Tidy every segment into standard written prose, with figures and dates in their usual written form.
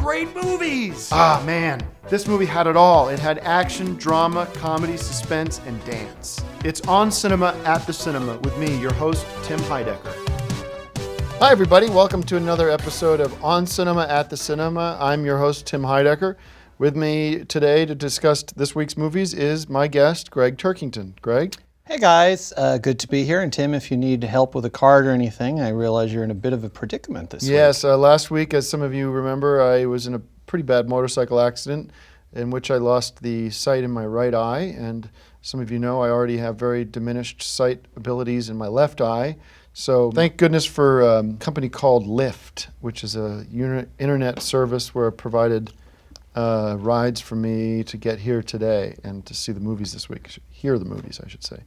great movies! Ah, man. This movie had it all. It had action, drama, comedy, suspense, and dance. It's On Cinema at the Cinema with me, your host, Tim Heidecker. Hi, everybody. Welcome to another episode of On Cinema at the Cinema. I'm your host, Tim Heidecker. With me today to discuss this week's movies is my guest, Gregg Turkington. Gregg? Hey guys, good to be here. And Tim, if you need help with a card or anything, I realize you're in a bit of a predicament this week. Yes, last week, as some of you remember, I was in a pretty bad motorcycle accident in which I lost the sight in my right eye. And some of you know I already have very diminished sight abilities in my left eye. So thank goodness for a company called Lyft, which is a internet service where it provided rides for me to get here today and to see the movies this week. Hear the movies, I should say.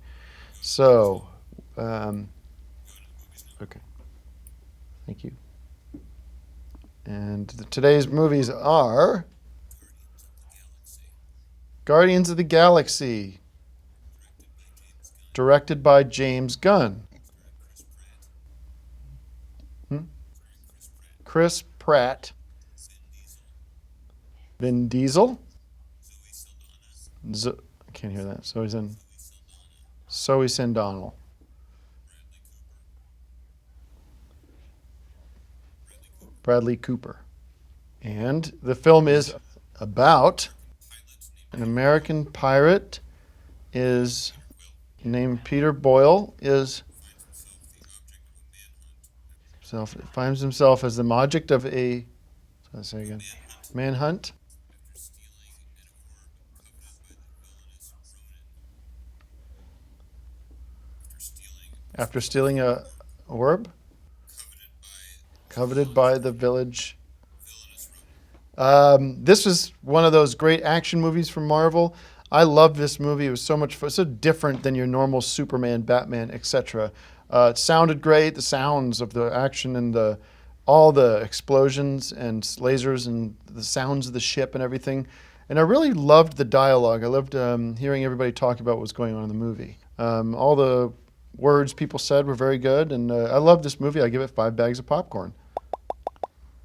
So, okay. Thank you. And today's movies are Guardians of the Galaxy, directed by James Gunn. Chris Pratt. Vin Diesel. I can't hear that. Zoe Saldana. Bradley Cooper. And the film is about an American pirate is named Peter Boyle finds himself as the object of manhunt. After stealing a orb coveted by the village. This was one of those great action movies from Marvel. I loved this movie. It was so much fun, so different than your normal Superman, Batman, etc. It sounded great. The sounds of the action and all the explosions and lasers and the sounds of the ship and everything. And I really loved the dialogue. I loved hearing everybody talk about what was going on in the movie. All the words people said were very good, and I love this movie. I give it 5 bags of popcorn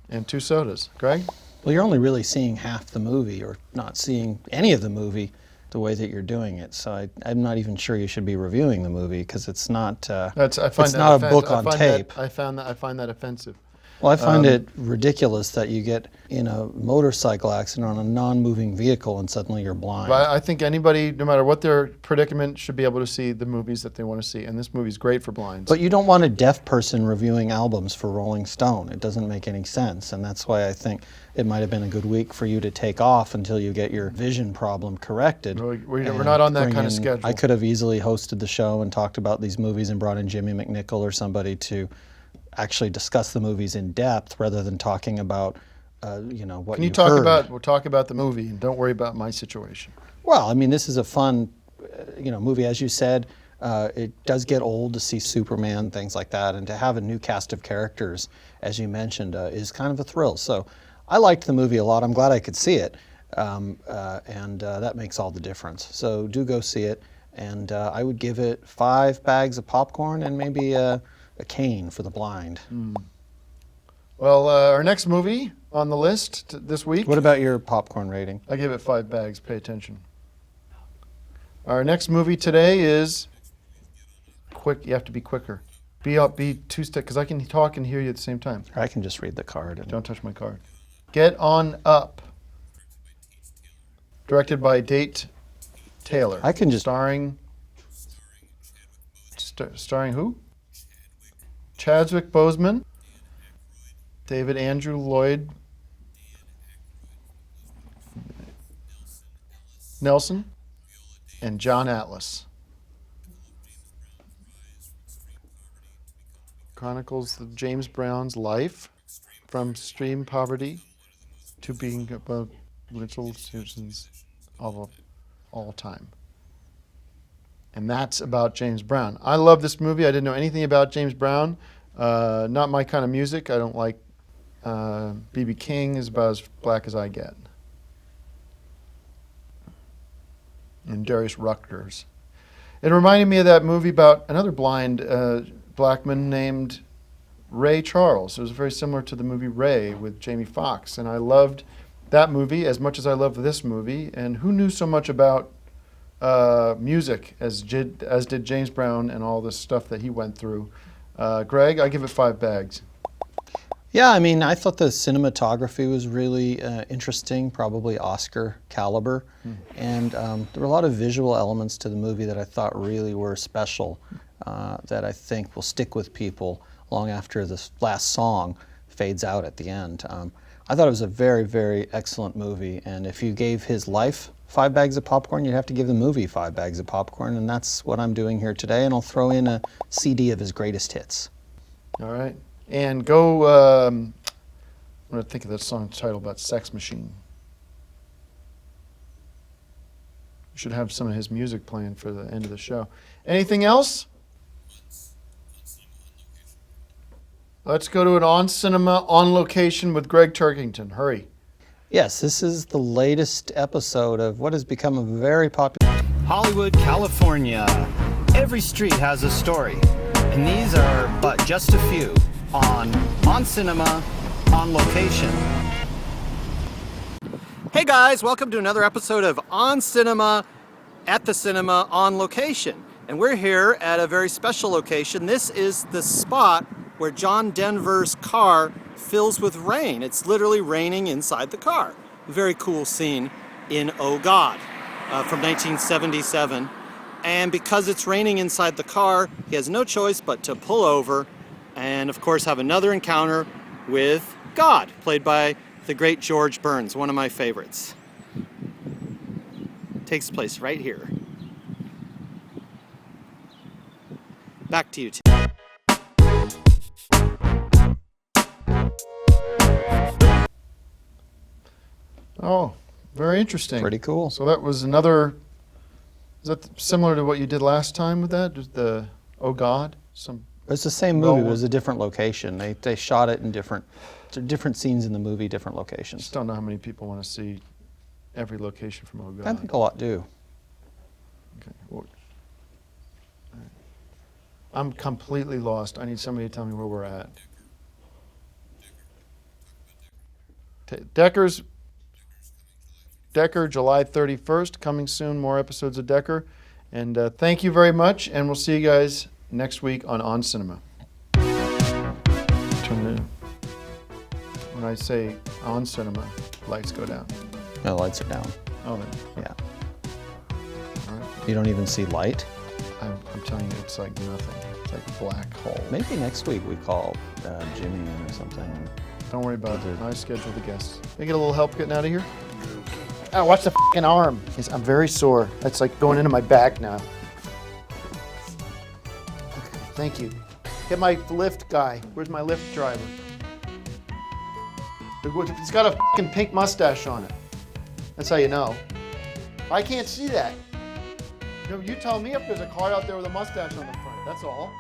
and 2 sodas. Gregg? Well, you're only really seeing half the movie, or not seeing any of the movie the way that you're doing it. So I'm not even sure you should be reviewing the movie because it's not. It's not a book on tape. I find that offensive. Well, I find it ridiculous that you get in a motorcycle accident on a non-moving vehicle and suddenly you're blind. But I think anybody, no matter what their predicament, should be able to see the movies that they want to see. And this movie's great for blinds. But you don't want a deaf person reviewing albums for Rolling Stone. It doesn't make any sense. And that's why I think it might have been a good week for you to take off until you get your vision problem corrected. We're not on that kind of schedule. I could have easily hosted the show and talked about these movies and brought in Jimmy McNichol or somebody to actually discuss the movies in depth rather than talking about, what you heard. We'll talk about the movie and don't worry about my situation. Well, I mean, this is a fun, movie. As you said, it does get old to see Superman, things like that, and to have a new cast of characters, as you mentioned, is kind of a thrill. So I liked the movie a lot. I'm glad I could see it, and that makes all the difference. So do go see it, and I would give it 5 bags of popcorn and maybe a cane for the blind. Well, our next movie on the list this week. What about your popcorn rating? I give it 5 bags. Pay attention. Our next movie today is quick. You have to be quicker. Be 2-step, because I can talk and hear you at the same time. Or I can just read the card. Don't touch my card. Get On Up. Directed by Date Taylor. I can just... Starring who? Chadwick Boseman, David Andrew Lloyd Nelson, and John Atlas. Chronicles of James Brown's life from extreme poverty to being above little citizens of all time. And that's about James Brown. I love this movie. I didn't know anything about James Brown. Not my kind of music. I don't like B.B. King is about as black as I get. And Darius Ruckers. It reminded me of that movie about another blind black man named Ray Charles. It was very similar to the movie Ray with Jamie Foxx, and I loved that movie as much as I loved this movie. And who knew so much about music as did James Brown and all this stuff that he went through? Gregg, I give it 5 bags. Yeah, I mean, I thought the cinematography was really interesting, probably Oscar caliber. And there were a lot of visual elements to the movie that I thought really were special, that I think will stick with people long after this last song fades out at the end. I thought it was a very, very excellent movie. And if you gave his life 5 bags of popcorn, you'd have to give the movie 5 bags of popcorn. And that's what I'm doing here today. And I'll throw in a CD of his greatest hits. All right. And go, I'm going to think of that song title about Sex Machine. We should have some of his music playing for the end of the show. Anything else? Let's go to an On Cinema, On Location with Gregg Turkington. Hurry. Yes, this is the latest episode of what has become a very popular... Hollywood, California. Every street has a story, and these are but just a few on Cinema, On Location. Hey guys, welcome to another episode of On Cinema, at the cinema, On Location. And we're here at a very special location. This is the spot where John Denver's car fills with rain. It's literally raining inside the car. Very cool scene in Oh God from 1977. And because it's raining inside the car, he has no choice but to pull over and, of course, have another encounter with God, played by the great George Burns, one of my favorites. Takes place right here. Back to you, Tim. Oh, very interesting. Pretty cool. So that was another, is that similar to what you did last time with that? Just the Oh God? It's the same movie, but it was a different location. They shot it in different scenes in the movie, different locations. Just don't know how many people want to see every location from Oh God. I think a lot do. Okay. Well, all right. I'm completely lost. I need somebody to tell me where we're at. Decker, July 31st, coming soon, more episodes of Decker. And thank you very much, and we'll see you guys next week on Cinema. When I say On Cinema, lights go down. No, the lights are down. Oh, then. Yeah. All right. You don't even see light? I'm telling you, it's like nothing. It's like a black hole. Maybe next week we call Jimmy in or something. Don't worry about it. I schedule the guests. Can I get a little help getting out of here? Oh, watch the f***ing arm. Yes, I'm very sore. That's like going into my back now. Okay, thank you. Get my lift guy. Where's my lift driver? It's got a f***ing pink mustache on it. That's how you know. I can't see that. You tell me if there's a car out there with a mustache on the front. That's all.